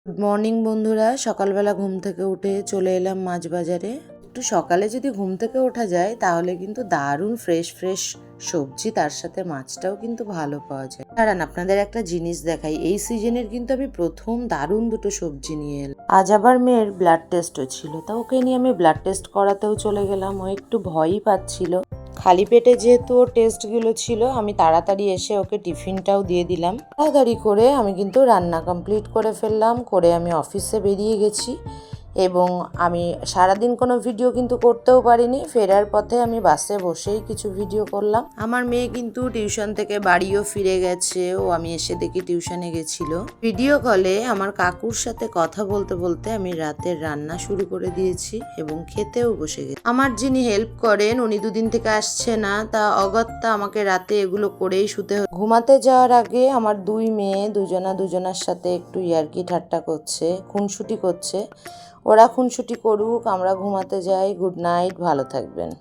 Good morning বন্ধুরা, সকালবেলা ঘুম থেকে উঠে চলে এলাম মাছ বাজারে। একটু সকালে যদি ঘুম থেকে ওঠা যায় তাহলে কিন্তু দারুণ ফ্রেশ ফ্রেশ সবজি, তার সাথে মাছটাও কিন্তু ভালো পাওয়া যায়। কারণ আপনাদের একটা জিনিস দেখাই, এই সিজনের কিন্তু আমি প্রথম দারুণ দুটো সবজি নিয়ে এলাম। আজ আবার মেয়ের ব্লাড টেস্টও ছিল, তা ওকে নিয়ে আমি ব্লাড টেস্ট করাতেও চলে গেলাম। ও একটু ভয়ই পাচ্ছিল। খালি পেটে যেহেতু ওর টেস্টগুলো ছিল, আমি তাড়াতাড়ি এসে ওকে টিফিনটাও দিয়ে দিলাম। তাড়াতাড়ি করে আমি কিন্তু রান্না কমপ্লিট করে ফেললাম, করে আমি অফিসে বেরিয়ে গেছি। এবং আমি সারাদিন কোনো ভিডিও কিন্তু করতেও পারিনি। ফেরার পথে আমি বাসে বসেই কিছু ভিডিও করলাম। আমার মেয়ে কিন্তু টিউশন থেকে বাড়িও ফিরে গেছে। আমি এসে দেখি টিউশনে গেছিল। ভিডিও কলে আমার কাকুর সাথে কথা বলতে বলতে আমি রাতের রান্না শুরু করে দিয়েছি এবং খেতেও বসে গেছি। আমার যিনি হেল্প করেন উনি দুদিন থেকে আসছে না, তা অগত্যা আমাকে রাতে এগুলো করেই শুতে হয়। ঘুমাতে যাওয়ার আগে আমার দুই মেয়ে দুজনার সাথে একটু ইয়ার্কি ঠাট্টা করছে, খুনসুটি করছে। ওরা খুনসুটি করুক, আমরা ঘুমাতে যাই। গুড নাইট, ভালো থাকবেন।